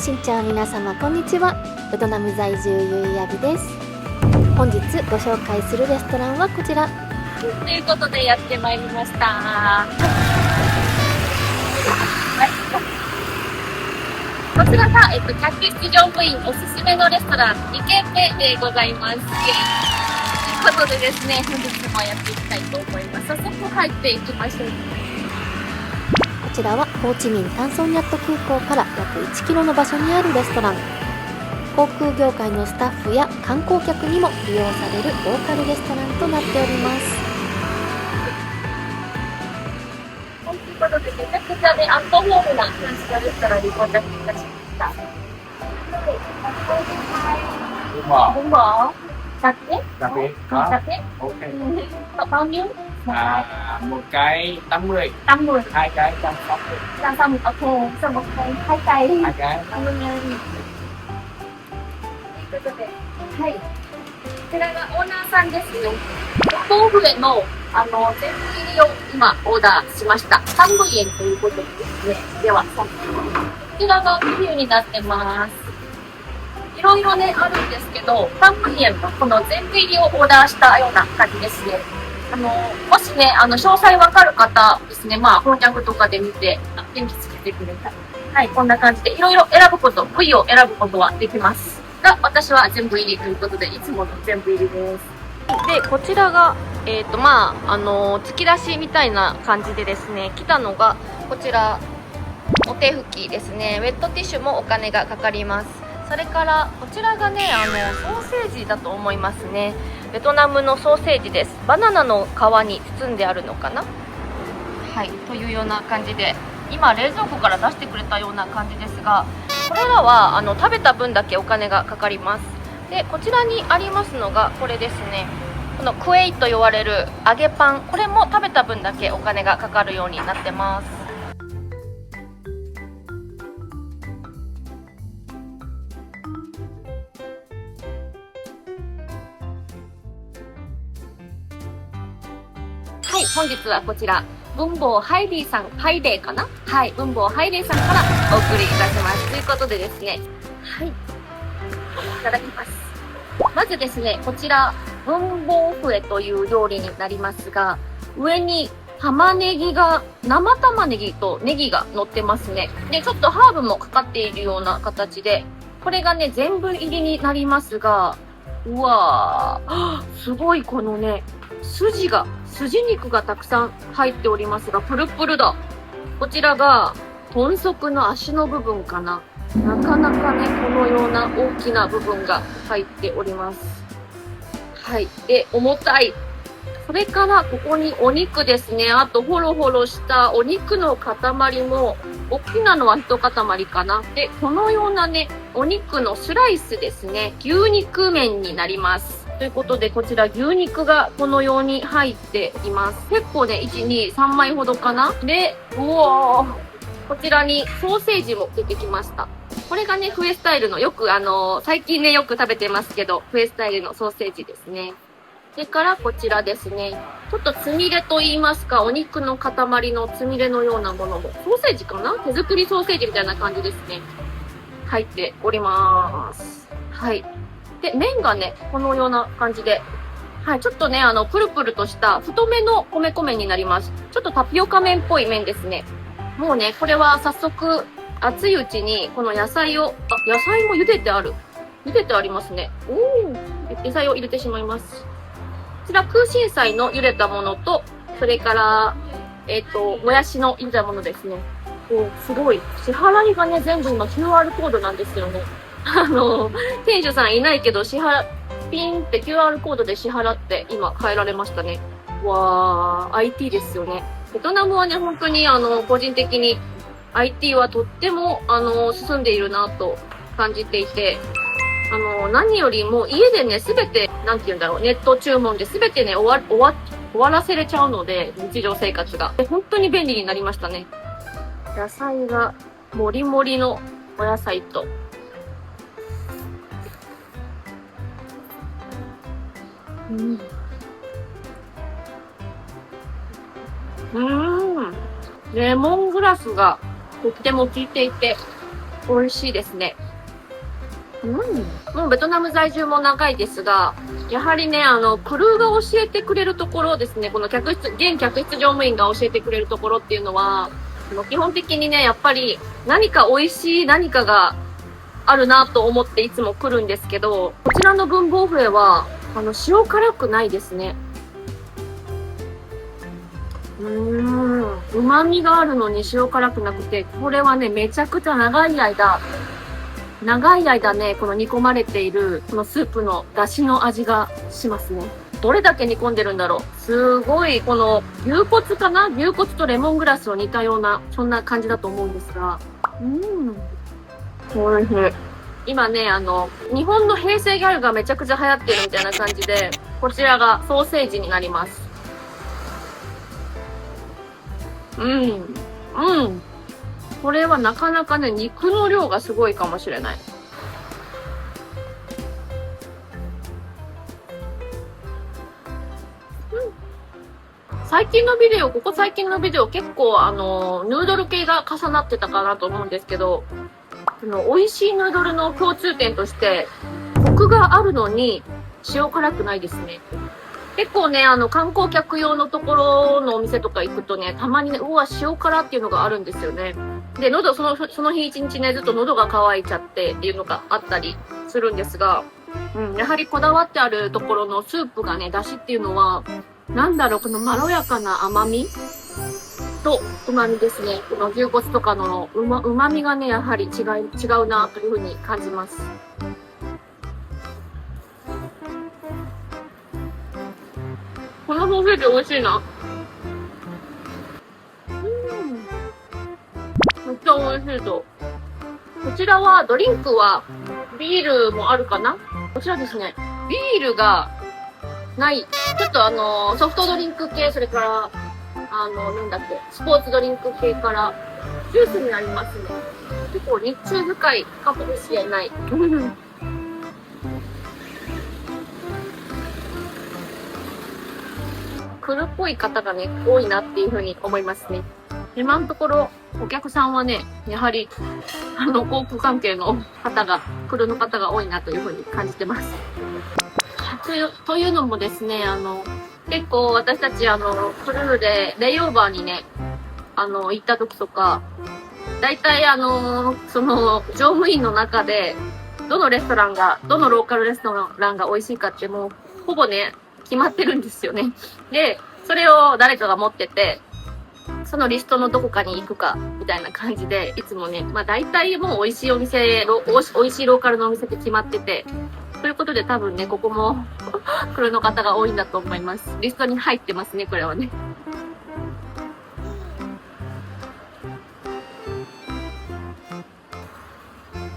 しんちゃん、皆様こんにちは。ベトナム在住ゆいやびです。本日ご紹介するレストランはこちらということでやってまいりました。こちらが、客室乗務員おすすめのレストラン2軒目でございます。ということでですね、本日もやっていきたいと思います。早速入っていきましょう。こちらはホーチミンタンソンニャット空港から約1キロの場所にあるレストラン。航空業界のスタッフや観光客にも利用されるローカルレストランとなっております。ということで、めちゃくちゃね、アットホームな感じのレストランに到着いたしました。Bún bò Cà phê Ok. bao nhiêu? Một cái 80, 80. hai cái 160. Xong ok, xong một cái 2 cây. Hai cái. ということで、はい。こちらがオーナーさんですよ。豆腐への、全部入りを今オーダーしました。3部円ということでですね。では、こちらがメニューになってます。いろいろね、あるんですけど、3部円のこの全部入りをオーダーしたような感じですね。もしね、詳細わかる方ですね、翻訳とかで見て、電気つけてくれたり。はい、こんな感じでいろいろ選ぶこと、部位を選ぶことはできます。が、私は全部入りということで、いつもの全部入りです。で、こちらが、突き出しみたいな感じでですね、来たのが、こちら、お手拭きですね。ウェットティッシュもお金がかかります。それから、こちらがね、ソーセージだと思いますね。ベトナムのソーセージです。バナナの皮に包んであるのかな。はい、というような感じで、今、冷蔵庫から出してくれたような感じですが、これらは食べた分だけお金がかかります。で、こちらにありますのがこれですね。このクエイと言われる揚げパン、これも食べた分だけお金がかかるようになってます。はい、本日はこちら、文房ハイリーさん、ハイレーかな。はい、文房ハイレーさんからお送りいたします。ということでですね、はい、いただきます。まずですね、こちら、文房フエという料理になりますが、上に玉ねぎが、生玉ねぎとネギが乗ってますね。で、ちょっとハーブもかかっているような形で、これがね、全部入りになりますが、うわー、すごいこのね、筋肉がたくさん入っておりますが、プルプルだ。こちらが、豚足の足の部分かな。なかなかね、このような大きな部分が入っております。はい。で、重たい。それから、ここにお肉ですね。あと、ホロホロしたお肉の塊も、大きなのは一塊かな。で、このようなね、お肉のスライスですね。牛肉麺になります。ということで、こちら牛肉がこのように入っています。結構ね、1、2、3枚ほどかな。で、うおー。こちらにソーセージも出てきました。これがね、フエスタイルのよく最近ね、よく食べてますけど、フエスタイルのソーセージですね。それからこちらですね。ちょっとつみれと言いますか、お肉の塊のつみれのようなものも、ソーセージかな？手作りソーセージみたいな感じですね。入っております。はい。で、麺がね、このような感じで、はい、ちょっとね、プルプルとした太めの米粉麺になります。ちょっとタピオカ麺っぽい麺ですね。もうね、これは早速、熱いうちに、この野菜を、野菜も茹でてある。茹でてありますね。野菜を入れてしまいます。こちら、空心菜の茹でたものと、それから、もやしの茹でたものですね。すごい。支払いがね、全部今 QR コードなんですよね。店主さんいないけど、ピンって QR コードで支払って今変えられましたね。わー、IT ですよね。ベトナムはね、本当に個人的に IT はとっても進んでいるなと感じていて、何よりも家でね、すべて、なんて言うんだろう、ネット注文ですべてね、終わらせれちゃうので、日常生活が。本当に便利になりましたね。野菜が、もりもりのお野菜と、レモングラスがとっても効いていて、美味しいですね。もうベトナム在住も長いですが、やはりね、クルーが教えてくれるところですね、この現客室乗務員が教えてくれるところっていうのは、基本的にね、やっぱり何か美味しい何かがあるなと思っていつも来るんですけど、こちらの文房笛は、塩辛くないですね。旨味があるのに塩辛くなくて、これはね、めちゃくちゃ長い間ね、この煮込まれている、このスープの出汁の味がしますね。どれだけ煮込んでるんだろう。すごい、この牛骨かな、牛骨とレモングラスを煮たような、そんな感じだと思うんですが。おいしい。今ね、日本の平成ギャルがめちゃくちゃ流行ってるみたいな感じで、こちらがソーセージになります。これはなかなかね、肉の量がすごいかもしれない。ここ最近のビデオ結構ヌードル系が重なってたかなと思うんですけど、美味しいヌードルの共通点として、コクがあるのに塩辛くないですね。結構ね、観光客用のところのお店とか行くとね、たまにね、うわ、塩辛っていうのがあるんですよね。で、その日一日ね、ずっと喉が渇いちゃってっていうのがあったりするんですが、やはりこだわってあるところのスープがね、出汁っていうのは、なんだろう、このまろやかな甘みと旨味ですね。この牛骨とかの旨味がね、やはり違うなというふうに感じます。このソーセージ美味しいな。めっちゃ美味しいと。こちらはドリンクはビールもあるかな。こちらですね、ビールがない。ちょっとソフトドリンク系、それから、なんだっけ、スポーツドリンク系から、ジュースになりますね。結構日中深いかもしれない。来るっぽい方がね、多いなっていうふうに思いますね。今のところ、お客さんはね、やはり、航空関係のクルーの方が多いなというふうに感じてます。というのもですね、結構私たちクルーでレイオーバーにね、行った時とか、大体その乗務員の中で、どのローカルレストランが美味しいかってもう、ほぼね、決まってるんですよね。で、それを誰かが持ってて、そのリストのどこかに行くか、みたいな感じで、いつもね、大体もう美味しい美味しいローカルのお店って決まってて、ということで多分ね、ここもクルーの方が多いんだと思います。リストに入ってますね、これはね。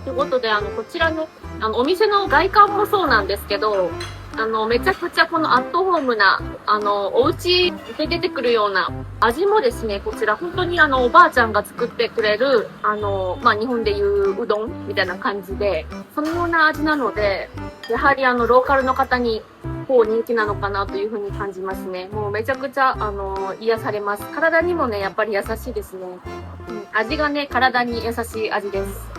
ということで、こちらの、お店の外観もそうなんですけど、めちゃくちゃこのアットホームな、お家で出てくるような味もですね、こちら本当におばあちゃんが作ってくれる、日本でいううどんみたいな感じで、そのような味なので、やはりローカルの方に、人気なのかなというふうに感じますね。もうめちゃくちゃ、癒されます。体にもね、やっぱり優しいですね。味がね、体に優しい味です。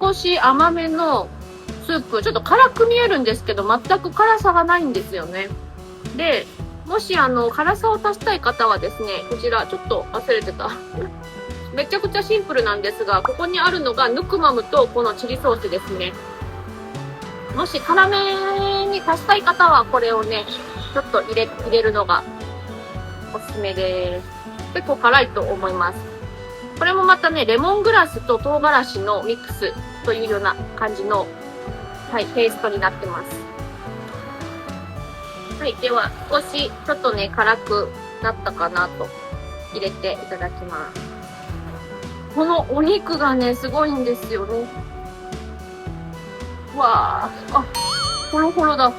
少し甘めのスープ、ちょっと辛く見えるんですけど、全く辛さがないんですよね。で、もし辛さを足したい方はですね、こちらちょっと忘れてた。めちゃくちゃシンプルなんですが、ここにあるのがヌクマムとこのチリソースですね。もし辛めに足したい方はこれをね、ちょっと入れるのがおすすめです。結構辛いと思います。これもまたね、レモングラスと唐辛子のミックスというような感じの、ペーストになってます。はい、では少しちょっとね、辛くなったかなと入れていただきます。このお肉がね、すごいんですよね。わー、ホロホロだ。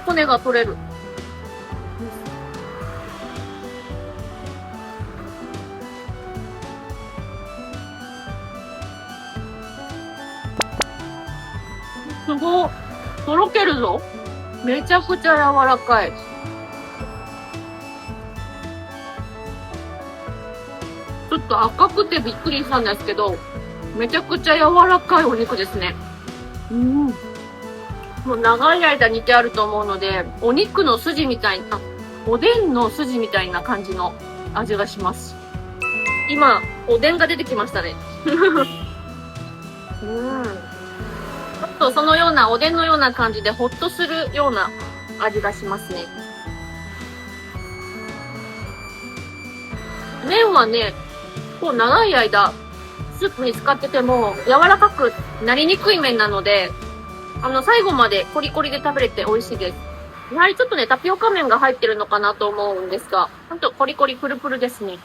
骨が取れる。すごい。とろけるぞ。めちゃくちゃ柔らかい。ちょっと赤くてびっくりしたんですけど、めちゃくちゃ柔らかいお肉ですね。もう長い間煮てあると思うので、お肉の筋みたいな、おでんの筋みたいな感じの味がします。今、おでんが出てきましたね。ちょっとそのような、おでんのような感じでホッとするような味がしますね。麺はね、こう長い間、スープに使ってても柔らかくなりにくい麺なので、最後までコリコリで食べれて美味しいです。やはりちょっとね、タピオカ麺が入ってるのかなと思うんですが、ほんとコリコリプルプルですね。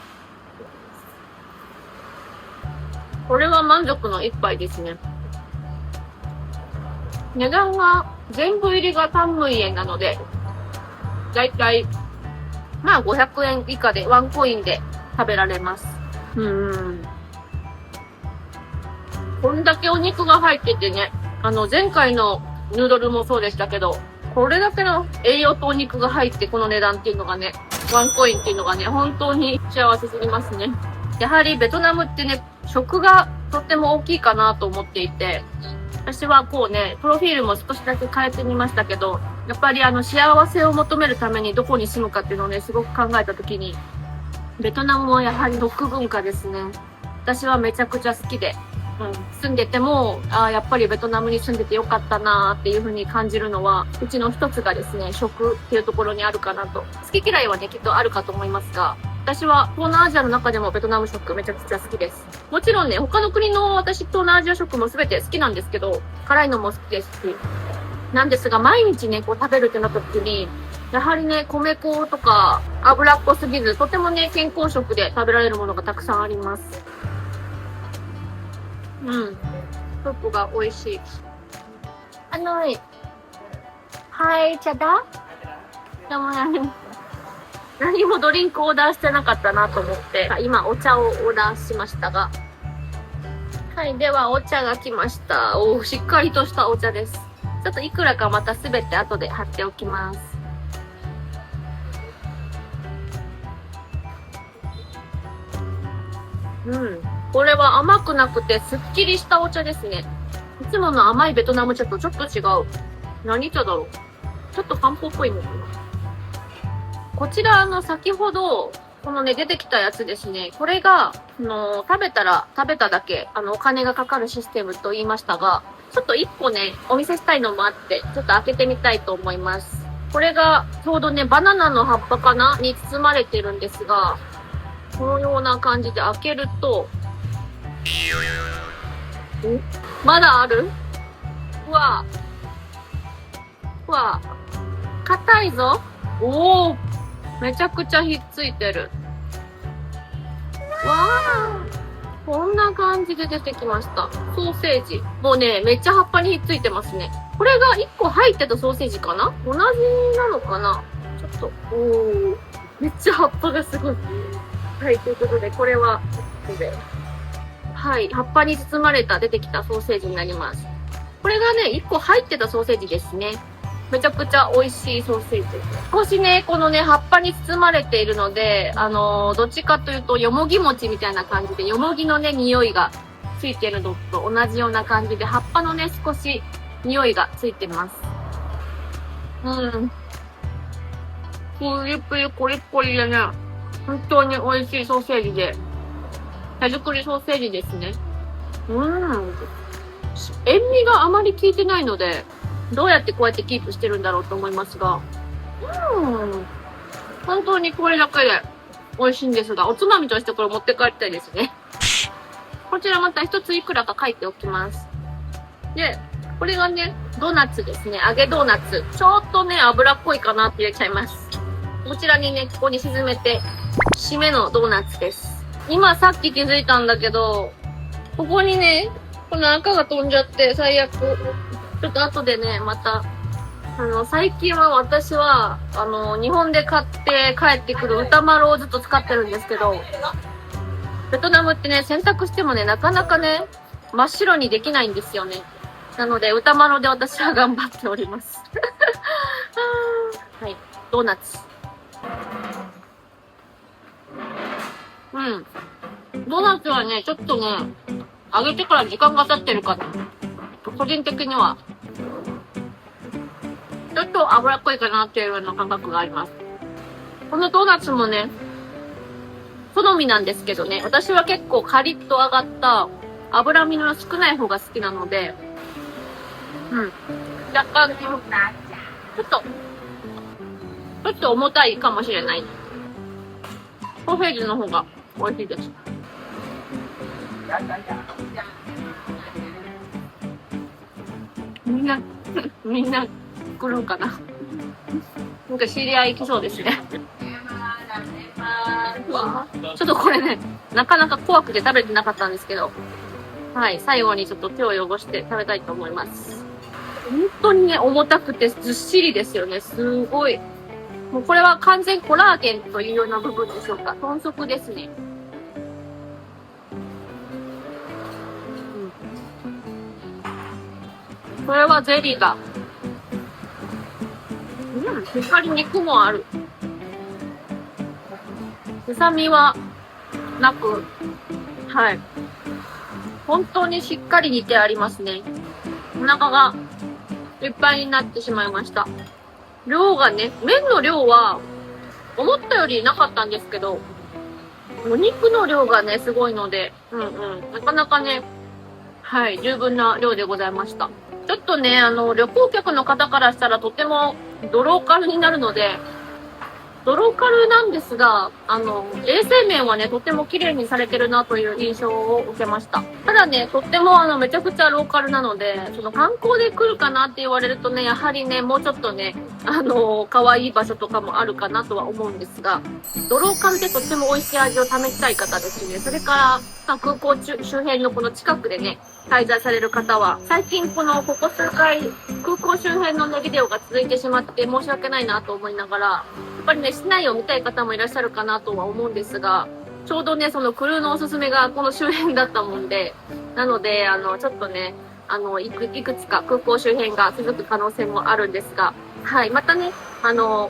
これは満足の一杯ですね。値段が全部入りが3ムイ円なので、だいたいまあ500円以下でワンコインで食べられます。こんだけお肉が入っててね、前回のヌードルもそうでしたけど、これだけの栄養とお肉が入ってこの値段っていうのがね、ワンコインっていうのがね、本当に幸せすぎますね。やはりベトナムってね、食がとっても大きいかなと思っていて、私はこうね、プロフィールも少しだけ変えてみましたけど、やっぱり幸せを求めるためにどこに住むかっていうのをね、すごく考えたときに、ベトナムはやはり食文化ですね。私はめちゃくちゃ好きで、住んでても、やっぱりベトナムに住んでてよかったなーっていう風に感じるのは、うちの一つがですね、食っていうところにあるかなと。好き嫌いはね、きっとあるかと思いますが、私は東南アジアの中でもベトナム食めちゃくちゃ好きです。もちろんね、他の国の私東南アジア食も全て好きなんですけど、辛いのも好きですし、なんですが毎日ね、こう食べるってなった時に、やはりね、米粉とか脂っこすぎず、とてもね、健康食で食べられるものがたくさんあります。スープが美味しい。はい、茶だ？でも何もドリンクオーダーしてなかったなと思って、今お茶をオーダーしましたが。はい、ではお茶が来ました。しっかりとしたお茶です。ちょっといくらかまたすべて後で貼っておきます。これは甘くなくてすっきりしたお茶ですね。いつもの甘いベトナム茶とちょっと違う。何茶だろう。ちょっと漢方っぽいのかな。こちら先ほど、このね、出てきたやつですね。これが、食べたら食べただけ、お金がかかるシステムと言いましたが、ちょっと一個ね、お見せしたいのもあって、ちょっと開けてみたいと思います。これが、ちょうどね、バナナの葉っぱかなに包まれてるんですが、このような感じで開けると、まだある？うわ硬いぞ。めちゃくちゃひっついてる。こんな感じで出てきました。ソーセージ。もうね、めっちゃ葉っぱにひっついてますね。これが1個入ってたソーセージかな？同じなのかな？ちょっと、めっちゃ葉っぱがすごい。はい、ということで、これは、はい、葉っぱに包まれた出てきたソーセージになります。これがね、1個入ってたソーセージですね。めちゃくちゃ美味しいソーセージ。少しね、このね、葉っぱに包まれているので、どっちかというと、よもぎ餅みたいな感じで、よもぎのね、匂いがついてるのと同じような感じで、葉っぱのね、少し匂いがついてます。プリプリコリコリでね、本当に美味しいソーセージで、手作りソーセージですね。塩味があまり効いてないので、どうやってこうやってキープしてるんだろうと思いますが、本当にこれだけで美味しいんですが、おつまみとしてこれ持って帰りたいですね。こちらまた一ついくらか書いておきます。で、これがね、ドーナツですね。揚げドーナツ。ちょっとね、脂っこいかなって入れちゃいます。こちらにね、ここに沈めて、締めのドーナツです。今さっき気づいたんだけど、ここにね、この赤が飛んじゃって最悪。ちょっと後でね、また、最近は私は、日本で買って帰ってくる歌丸をずっと使ってるんですけど、ベトナムってね、洗濯してもね、なかなかね、真っ白にできないんですよね。なので、歌丸で私は頑張っております。はい、ドーナツ。うん。ドーナツはね、ちょっとね、揚げてから時間が経ってるかな。個人的には。ちょっと脂っこいかなっていうような感覚があります。このドーナツもね、好みなんですけどね、私は結構カリッと揚がった脂身の少ない方が好きなので、若干、ちょっと重たいかもしれない。ソーセージの方が美味しいです。みんな来るんかな。なんか知り合い来そうですね。ちょっとこれね、なかなか怖くて食べてなかったんですけど、はい、最後にちょっと手を汚して食べたいと思います。本当にね、重たくてずっしりですよね。すごい。もうこれは完全コラーゲンというような部分でしょうか。豚足ですね。これはゼリーが。しっかり肉もある。臭みはなく、はい。本当にしっかり煮てありますね。お腹がいっぱいになってしまいました。量がね、麺の量は思ったよりなかったんですけど、お肉の量がね、すごいので、なかなかね、はい、十分な量でございました。ちょっとね、旅行客の方からしたらとてもドローカルになるので、ドローカルなんですが、衛生面はね、とても綺麗にされてるなという印象を受けました。ただね、とってもめちゃくちゃローカルなので、その観光で来るかなって言われるとね、やはりね、もうちょっとね、可愛い場所とかもあるかなとは思うんですが、ドローカルでとっても美味しい味を試したい方ですね。それから、空港周辺のこの近くでね、滞在される方は、最近ここ数回、空港周辺のね、ビデオが続いてしまって申し訳ないなと思いながら、やっぱりね、市内を見たい方もいらっしゃるかなとは思うんですが、ちょうどね、そのクルーのおすすめがこの周辺だったもんで、なので、ちょっとね、いくつか空港周辺が続く可能性もあるんですが、はい、またね、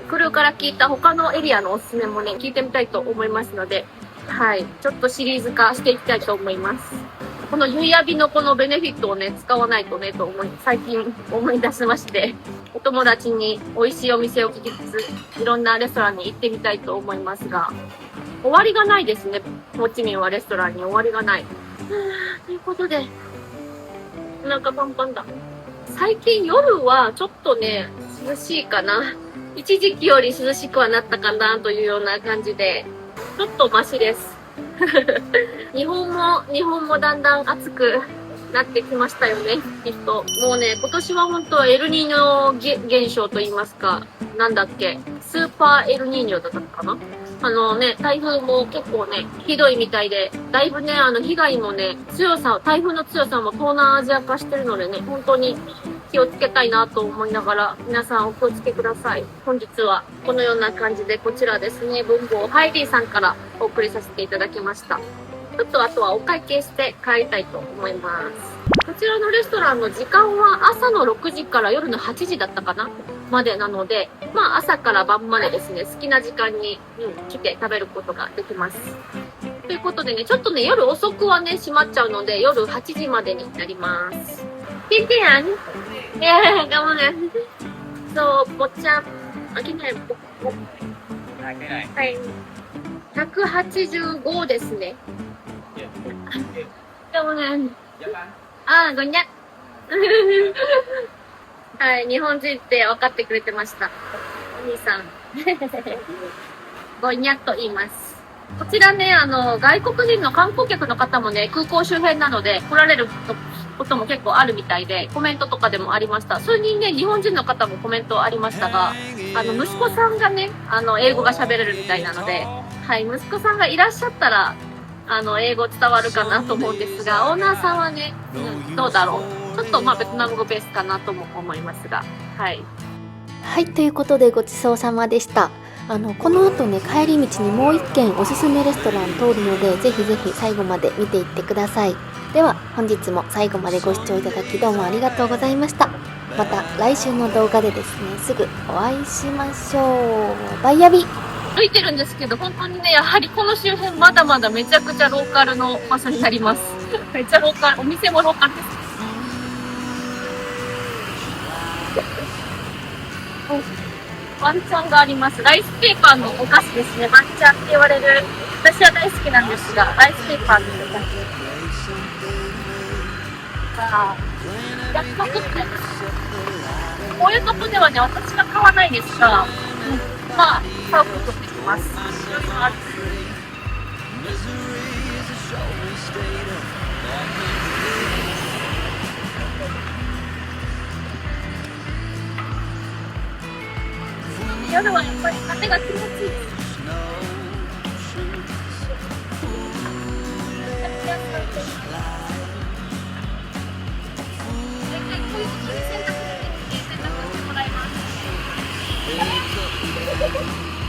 クルーから聞いた他のエリアのおすすめもね、聞いてみたいと思いますので、はい、ちょっとシリーズ化していきたいと思います。このゆいやびのこのベネフィットをね、使わないとね、と最近思い出しまして、お友達に美味しいお店を聞きつつ、いろんなレストランに行ってみたいと思いますが、終わりがないですね。ホーチミンはレストランに終わりがない。ということで、お腹パンパンだ。最近夜はちょっとね、涼しいかな。一時期より涼しくはなったかなというような感じで、ちょっとマシです。日本もだんだん暑くなってきましたよね、きっと。もうね、今年は本当エルニーニョ現象と言いますか、なんだっけ、スーパーエルニーニョだったかな。台風も結構ね、ひどいみたいで、だいぶね、被害もね、台風の強さも東南アジア化してるのでね、本当に気をつけたいなと思いながら、皆さんお気をつけください。本日はこのような感じで、こちらですね、文房ハイリーさんからお送りさせていただきました。ちょっとあとはお会計して帰りたいと思います。こちらのレストランの時間は朝の6時から夜の8時だったかなまでなので、まあ朝から晩までですね、好きな時間に、来て食べることができます。ということでね、ちょっとね、夜遅くはね、閉まっちゃうので、夜8時までになります。てんてんkamu So, bocam, gimana? はい。185ですね。kamuごにゃはい、日本人って分かってくれてました。お兄さん。ごにゃと言います。こちらね、外国人の観光客の方もね、空港周辺なので来られることも結構あるみたいで、コメントとかでもありました。数人ね、日本人の方もコメントありましたが、息子さんがね、英語が喋れるみたいなので、はい、息子さんがいらっしゃったら、英語伝わるかなと思うんですが、オーナーさんはね、どうだろう。ちょっとベトナム語ベースかなとも思いますが、はい。はい、ということでごちそうさまでした。この後ね、帰り道にもう一軒おすすめレストラン通るので、ぜひぜひ最後まで見ていってください。では本日も最後までご視聴いただきどうもありがとうございました。また来週の動画でですね、すぐお会いしましょう。バイヤビ。歩いてるんですけど、本当にね、やはりこの周辺まだまだめちゃくちゃローカルの場所になります。めっちゃローカル、お店もローカルです。ワンチャンがあります。ライスペーパーのお菓子ですね。ワンチャンって言われる。私は大好きなんですが、ライスペーパーのお菓子。さあ、約束って、こういうとこではね、私は買わないですが、まあ、買うことできます。夜はやっぱり風が気持ちいいです。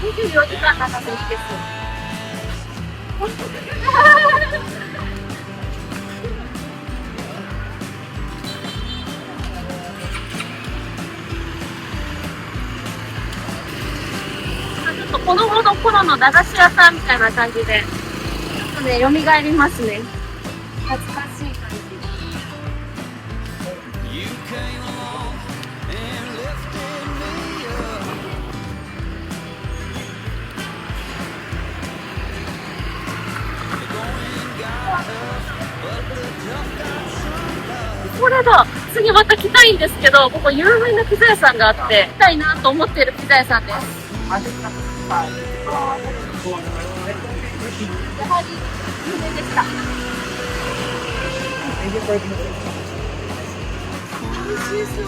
24時間長めです。ちょっと子供の頃の駄菓子屋さんみたいな感じで、ちょっとね、蘇りますね。懐かしい感じ。これだ。次また来たいんですけど、ここ有名なピザ屋さんがあって、来たいなと思っているピザ屋さんです。やはり有名でした。美味しそう。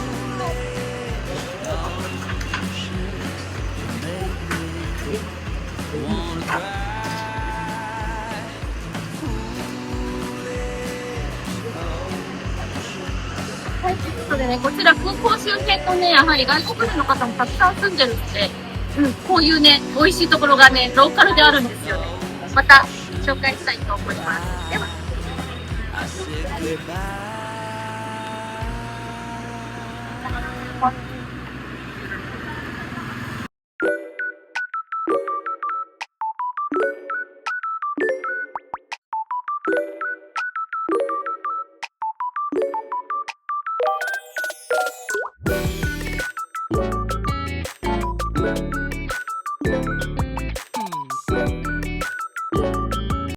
はい、ということでね、こちら空港周辺のね、やはり外国人の方もたくさん住んでるので、こういうね、美味しいところがね、ローカルであるんですよね。また紹介したいと思います。では。